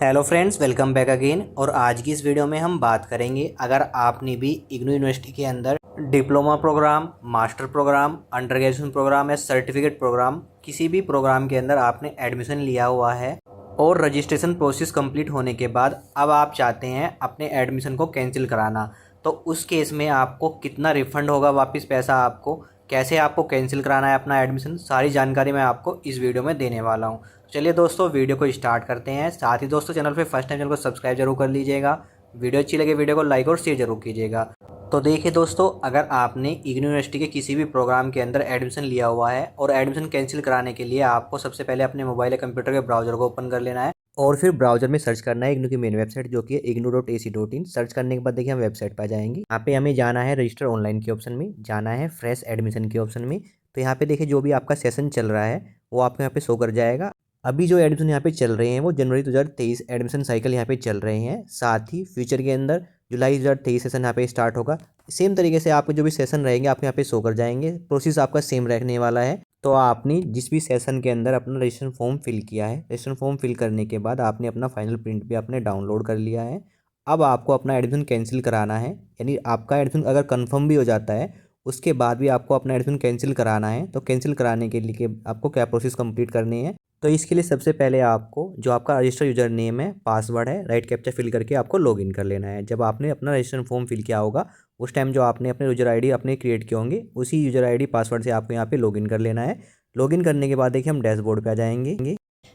Hello friends, welcome back again. और आज की इस वीडियो में हम बात करेंगे, अगर आपने भी इग्नू यूनिवर्सिटी के अंदर diploma programme, master programme, under graduation programme या सर्टिफिकेट प्रोग्राम, किसी भी प्रोग्राम के अंदर आपने एडमिशन लिया हुआ है और रजिस्ट्रेशन प्रोसेस कंप्लीट होने के बाद अब आप चाहते हैं अपने एडमिशन को कैंसिल कराना, तो उस केस में आपको कितना रिफ़ंड होगा वापस पैसा, आपको कैसे आपको कैंसिल कराना है अपना एडमिशन, सारी जानकारी मैं आपको इस वीडियो में देने वाला हूँ। चलिए दोस्तों, वीडियो को स्टार्ट करते हैं। साथ ही दोस्तों, चैनल पे फर्स्ट टाइम चैनल को सब्सक्राइब जरूर कर लीजिएगा। वीडियो अच्छी लगे वीडियो को लाइक और शेयर जरूर कीजिएगा। तो देखिए दोस्तों, अगर आपने इग्नू यूनिवर्सिटी के किसी भी प्रोग्राम के अंदर एडमिशन लिया हुआ है और एडमिशन कैंसिल कराने के लिए आपको सबसे पहले अपने मोबाइल या कंप्यूटर के ब्राउज़र को ओपन कर लेना है और फिर ब्राउज़र में सर्च करना है इग्नू की मेन वेबसाइट, जो कि है ignu.ac.in। सर्च करने के बाद देखिए हम वेबसाइट पर जाएंगे। यहाँ पे हमें जाना है रजिस्टर ऑनलाइन के ऑप्शन में, जाना है फ्रेश एडमिशन के ऑप्शन में। तो यहाँ पे देखिए जो भी आपका सेशन चल रहा है वो आपको यहाँ पे शो कर जाएगा। अभी जो एडमिशन यहाँ पे चल रहे हैं वो जनवरी 2023 एडमिशन साइकिल यहाँ पे चल रहे हैं। साथ ही फ्यूचर के अंदर जुलाई 2023 सेशन यहाँ पे स्टार्ट होगा। सेम तरीके से आपके जो भी सेशन रहेंगे आपको यहाँ पे शो कर जाएंगे। प्रोसेस आपका सेम रहने वाला है। तो आपने जिस भी सेशन के अंदर अपना रजिस्ट्रेशन फॉर्म फिल किया है, रजिस्ट्रेशन फॉर्म फिल करने के बाद आपने अपना फाइनल प्रिंट भी आपने डाउनलोड कर लिया है। अब आपको अपना एडमिशन कैंसिल कराना है, यानी आपका एडमिशन अगर कंफर्म भी हो जाता है उसके बाद भी आपको अपना एडमिशन कैंसिल कराना है। तो कैंसिल कराने के लिए आपको क्या प्रोसेस कंप्लीट करनी है, तो इसके लिए सबसे पहले आपको जो आपका रजिस्टर यूज़र नेम है, पासवर्ड है, राइट कैप्चा फिल करके आपको लॉगिन कर लेना है। जब आपने अपना रजिस्ट्रेशन फॉर्म फिल किया होगा उस टाइम जो आपने अपने यूज़र आईडी अपने क्रिएट किए होंगे उसी यूज़र आईडी पासवर्ड से आपको यहाँ पे लॉगिन कर लेना है। लॉगिन करने के बाद देखिए हम डैशबोर्ड पे आ जाएंगे।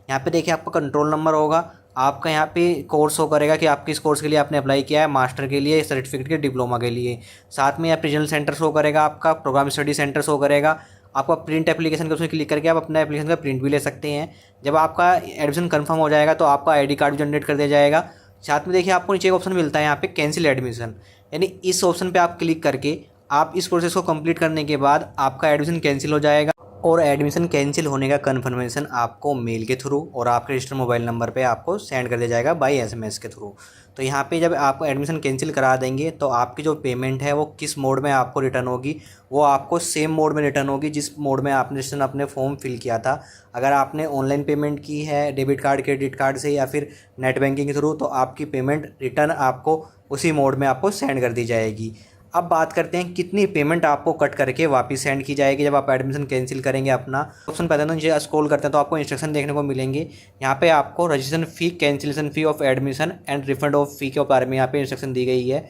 यहाँ पे देखिए आपका कंट्रोल नंबर होगा, आपका यहाँ पे कोर्स शो करेगा कि आप किस कोर्स के लिए आपने अप्लाई किया है, मास्टर के लिए, सर्टिफिकेट के, डिप्लोमा के लिए। साथ में यहाँ रीजनल सेंटर शो करेगा, आपका प्रोग्राम स्टडी सेंटर शो करेगा। आपका प्रिंट एप्लीकेशन का उसमें क्लिक करके आप अपना एप्लीकेशन का प्रिंट भी ले सकते हैं। जब आपका एडमिशन कंफर्म हो जाएगा तो आपका आईडी कार्ड भी जनरेट कर दिया जाएगा। साथ में देखिए आपको नीचे एक ऑप्शन मिलता है यहाँ पे कैंसिल एडमिशन, यानी इस ऑप्शन पे आप क्लिक करके आप इस प्रोसेस को कंप्लीट करने के बाद आपका एडमिशन कैंसिल हो जाएगा और एडमिशन कैंसिल होने का कन्फर्मेशन आपको मेल के थ्रू और आपके रजिस्टर्ड मोबाइल नंबर पे आपको सेंड कर दिया जाएगा बाय एसएमएस के थ्रू। तो यहाँ पे जब आप एडमिशन कैंसिल करा देंगे तो आपकी जो पेमेंट है वो किस मोड में आपको रिटर्न होगी, वो आपको सेम मोड में रिटर्न होगी जिस मोड में आपने रजिस्टर अपने फॉर्म फिल किया था। अगर आपने ऑनलाइन पेमेंट की है डेबिट कार्ड, क्रेडिट कार्ड से या फिर नेट बैंकिंग के थ्रू, तो आपकी पेमेंट रिटर्न आपको उसी मोड में आपको सेंड कर दी जाएगी। अब बात करते हैं कितनी पेमेंट आपको कट करके वापस सेंड की जाएगी जब आप एडमिशन कैंसिल करेंगे अपना। ऑप्शन पता है तो नीचे स्क्रॉल करते हैं तो आपको इंस्ट्रक्शन देखने को मिलेंगे। यहाँ पे आपको registration fee, cancellation fee of admission and refund of fee के बारे में यहाँ पे इंस्ट्रक्शन दी गई है।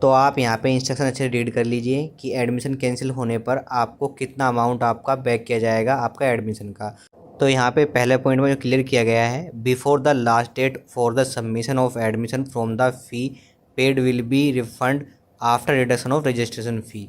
तो आप यहाँ पे इंस्ट्रक्शन अच्छे से रीड कर लीजिए कि एडमिशन कैंसिल होने पर आपको कितना अमाउंट आपका बैक किया जाएगा आपका एडमिशन का। तो यहाँ पे पहले पॉइंट में जो क्लियर किया गया है, before the last date for the submission of admission from the fee paid will be refund after reduction of registration fee.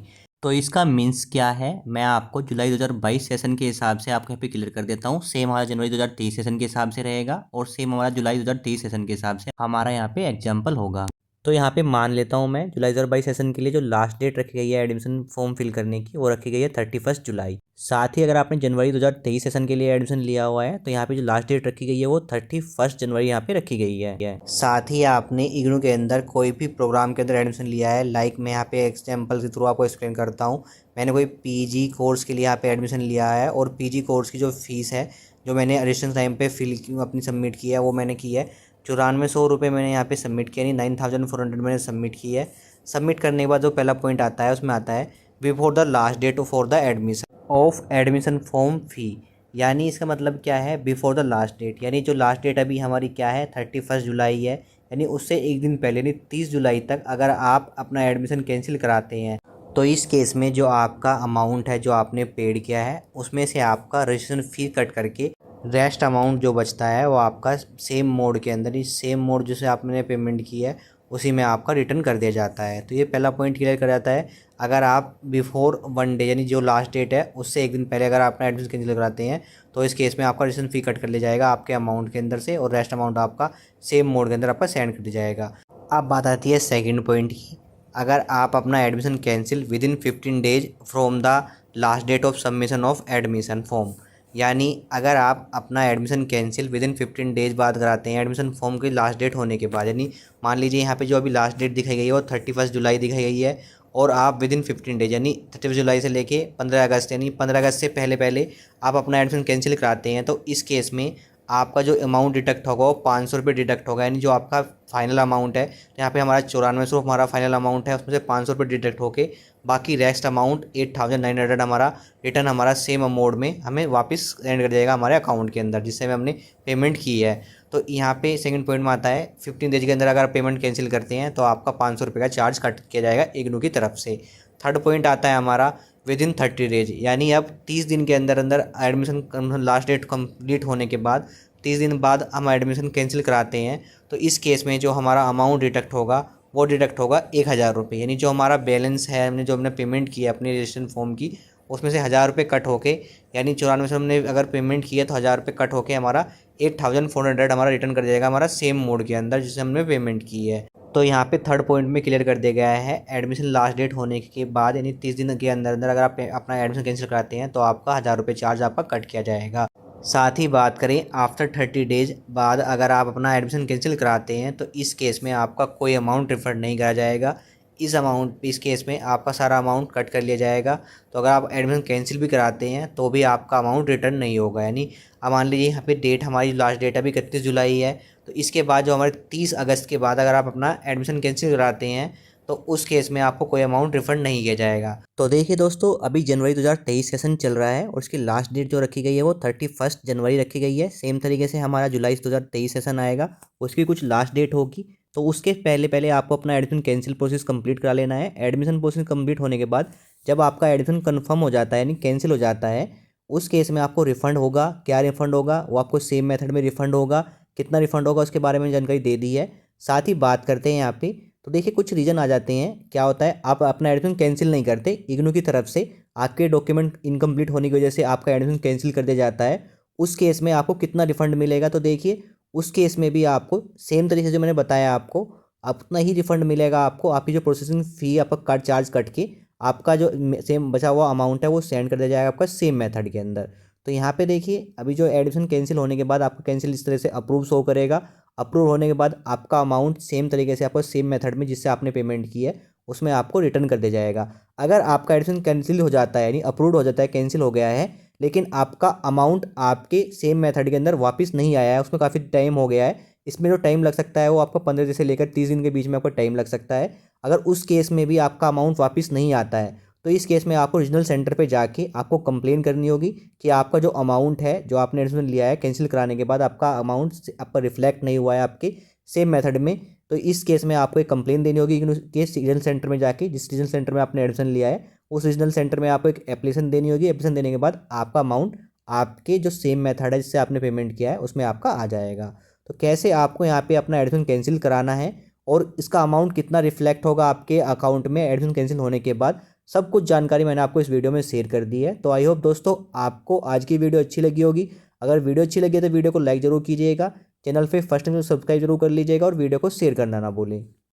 तो इसका मीन्स क्या है, मैं आपको जुलाई 2022 सेशन के हिसाब से आपको यहाँ पे क्लियर कर देता हूँ। सेम हमारा जनवरी 2023 सेशन के हिसाब से रहेगा और सेम हमारा जुलाई 2023 सेशन के हिसाब से हमारा यहाँ पे एग्जाम्पल होगा। तो यहाँ पे मान लेता हूँ मैं जुलाई 2022 सेशन के लिए जो लास्ट डेट रखी गई है एडमिशन फॉर्म फिल करने की वो रखी गई है 31 जुलाई। साथ ही अगर आपने जनवरी 2023 सेशन के लिए एडमिशन लिया हुआ है तो यहाँ पे जो लास्ट डेट रखी गई है वो 31 जनवरी यहाँ पे रखी गई है। साथ ही आपने इग्नू के अंदर कोई भी प्रोग्राम के अंदर एडमिशन लिया है, लाइक मैं यहाँ पे एग्जाम्पल के थ्रू आपको एक्सप्लेन करता हूँ। मैंने कोई पीजी कोर्स के लिए यहाँ पे एडमिशन लिया है और पीजी कोर्स की जो फीस है जो मैंने रजिस्ट्रेशन टाइम पे अपनी सबमिट की है वो मैंने की है 9400 मैंने यहाँ पे सबमिट किया, यानी 9400 मैंने सबमिट की है। सबमिट करने के बाद जो पहला पॉइंट आता है उसमें आता है before the last date for the admission of admission form fee, यानी इसका मतलब क्या है, बिफोर द लास्ट डेट, यानी जो लास्ट डेट अभी हमारी क्या है 31 जुलाई है, यानी उससे एक दिन पहले यानी 30 जुलाई तक अगर आप अपना एडमिशन कैंसिल कराते हैं तो इस केस में जो आपका अमाउंट है जो आपने पेड किया है उसमें से आपका रजिस्ट्रेशन फ़ी कट करके रेस्ट अमाउंट जो बचता है वो आपका सेम मोड के अंदर, इस सेम मोड जिसे आपने पेमेंट की है उसी में आपका रिटर्न कर दिया जाता है। तो ये पहला पॉइंट क्लियर कर जाता है। अगर आप बिफोर 1 डे यानी जो लास्ट डेट है उससे एक दिन पहले अगर आपने एडमिशन कैंसिल कराते हैं तो इस केस में आपका रजिस्ट्रेशन फ़ी कट कर लिया जाएगा आपके अमाउंट के अंदर से और रेस्ट अमाउंट आपका सेम मोड के अंदर आपका सेंड कर दिया जाएगा। अब बात आती है सेकेंड पॉइंट की, अगर आप अपना admission cancel within 15 days from the last date of submission of admission form, यानी अगर आप अपना admission cancel within 15 days बाद कराते हैं एडमिशन फॉर्म की लास्ट डेट होने के बाद, यानी मान लीजिए यहाँ पे जो अभी लास्ट डेट दिखाई गई है वो 31 जुलाई दिखाई गई है और आप विद इन 15 डेज यानी 31 जुलाई से लेके 15 अगस्त यानी 15 अगस्त से पहले पहले आप अपना एडमिशन कैंसिल कराते हैं तो इस केस में आपका जो अमाउंट डिडक्ट होगा वो 500 रुपये डिडक्ट होगा, यानी जो आपका फाइनल अमाउंट है, तो यहाँ पे हमारा 9400 हमारा फाइनल अमाउंट है, उसमें से 500 रुपये डिडक्ट होके बाकी रेस्ट अमाउंट 8900 हमारा रिटर्न हमारा सेम अमाउंट में हमें वापस सेंड कर जाएगा हमारे अकाउंट के अंदर, जिससे हमने पेमेंट की है। तो यहाँ पे सेकंड पॉइंट में आता है 15 डेज के अंदर अगर पेमेंट कैंसिल करते हैं तो आपका 500 रुपये का चार्ज कट किया जाएगा इग्नू की तरफ से। थर्ड पॉइंट आता है हमारा विद इन 30 डेज, यानी अब 30 दिन के अंदर अंदर एडमिशन लास्ट डेट कंप्लीट होने के बाद 30 दिन बाद हम एडमिशन कैंसिल कराते हैं, तो इस केस में जो हमारा अमाउंट डिडक्ट होगा वो डिडक्ट होगा 1000 रुपये, यानी जो हमारा बैलेंस है हमने पेमेंट की है अपनी रजिस्ट्रेशन फॉर्म की, उसमें से 1000 रुपये कट होके, यानी 94 से हमने अगर पेमेंट किया तो 1000 रुपये कट होके हमारा 8400 हमारा रिटर्न कर जाएगा हमारा सेम मोड के अंदर जिससे हमने पेमेंट की है। तो यहाँ पे थर्ड पॉइंट में क्लियर कर दिया गया है, एडमिशन लास्ट डेट होने के बाद यानी 30 दिन के अंदर अंदर अगर आप अपना एडमिशन कैंसिल कराते हैं तो आपका 1000 रुपये चार्ज आपका कट किया जाएगा। साथ ही बात करें आफ्टर 30 डेज बाद अगर आप अपना एडमिशन कैंसिल कराते हैं तो इस केस में आपका कोई अमाउंट रिफंड नहीं करा जाएगा। इस केस में आपका सारा अमाउंट कट कर लिया जाएगा। तो अगर आप एडमिशन कैंसिल भी कराते हैं तो भी आपका अमाउंट रिटर्न नहीं होगा। यानी अब मान लीजिए यहाँ पे डेट हमारी लास्ट डेट अभी 31 जुलाई है, तो इसके बाद जो हमारे 30 अगस्त के बाद अगर आप अपना एडमिशन कैंसिल कराते हैं तो उस केस में आपको कोई अमाउंट रिफंड नहीं किया जाएगा। तो देखिए दोस्तों, अभी जनवरी 2023 सेशन चल रहा है और उसकी लास्ट डेट जो रखी गई है वो 31 जनवरी रखी गई है। सेम तरीके से हमारा जुलाई 2023 सेशन आएगा, उसकी कुछ लास्ट डेट होगी, तो उसके पहले पहले आपको अपना एडमिशन कैंसिल प्रोसेस कंप्लीट करा लेना है। एडमिशन प्रोसेस कंप्लीट होने के बाद जब आपका एडमिशन कंफर्म हो जाता है यानी कैंसिल हो जाता है, उस केस में आपको रिफ़ंड होगा। क्या रिफ़ंड होगा वो आपको सेम मेथड में रिफ़ंड होगा। कितना रिफ़ंड होगा उसके बारे में जानकारी दे दी है। साथ ही बात करते हैं यहाँ पे, तो देखिए कुछ रीज़न आ जाते हैं। क्या होता है, आप अपना एडमिशन कैंसिल नहीं करते, इग्नू की तरफ से आपके डॉक्यूमेंट इनकम्प्लीट होने की वजह से आपका एडमिशन कैंसिल कर दिया जाता है। उस केस में आपको कितना रिफ़ंड मिलेगा, तो देखिए उस केस में भी आपको सेम तरीके से जो मैंने बताया आपको उतना ही रिफ़ंड मिलेगा। आपको आपकी जो प्रोसेसिंग फ़ी आपका कट चार्ज कट के आपका जो सेम बचा हुआ अमाउंट है वो सेंड कर दिया जाएगा आपका सेम मेथड के अंदर। तो यहाँ पे देखिए अभी जो एडमिशन कैंसिल होने के बाद आपका कैंसिल इस तरह से अप्रूव शो करेगा। अप्रूव होने के बाद आपका अमाउंट सेम तरीके से आपको सेम मेथड में जिससे आपने पेमेंट की है उसमें आपको रिटर्न कर दिया जाएगा। अगर आपका एडमिशन कैंसिल हो जाता है यानी अप्रूव हो जाता है, कैंसिल हो गया है, लेकिन आपका अमाउंट आपके सेम मेथड के अंदर वापस नहीं आया है, उसमें काफ़ी टाइम हो गया है, इसमें जो टाइम लग सकता है वो आपका 15 दिन से लेकर 30 दिन के बीच में आपका टाइम लग सकता है। अगर उस केस में भी आपका अमाउंट वापस नहीं आता है तो इस केस में आपको रीजनल सेंटर पे जाके आपको कंप्लेन करनी होगी कि आपका जो अमाउंट है जो आपने एडमिशन लिया है कैंसिल कराने के बाद आपका अमाउंट आपका रिफ्लेक्ट नहीं हुआ है आपके सेम मेथड में। तो इस केस में आपको एक कंप्लेन देनी होगी कि रीजनल सेंटर में जाके, जिस रीजनल सेंटर में आपने एडमिशन लिया है उस रीजनल सेंटर में आपको एक एप्लीकेशन देनी होगी। एप्लीकेशन देने के बाद आपका अमाउंट आपके जो सेम मेथड है जिससे आपने पेमेंट किया है उसमें आपका आ जाएगा। तो कैसे आपको यहाँ पे अपना एडमिशन कैंसिल कराना है और इसका अमाउंट कितना रिफ्लेक्ट होगा आपके अकाउंट में एडमिशन कैंसिल होने के बाद, सब कुछ जानकारी मैंने आपको इस वीडियो में शेयर कर दी है। तो आई होप दोस्तों आपको आज की वीडियो अच्छी लगी होगी। अगर वीडियो अच्छी लगी है तो वीडियो को लाइक ज़रूर कीजिएगा, चैनल पे फर्स्ट टाइम सब्सक्राइब जरूर कर लीजिएगा और वीडियो को शेयर करना ना भूलें।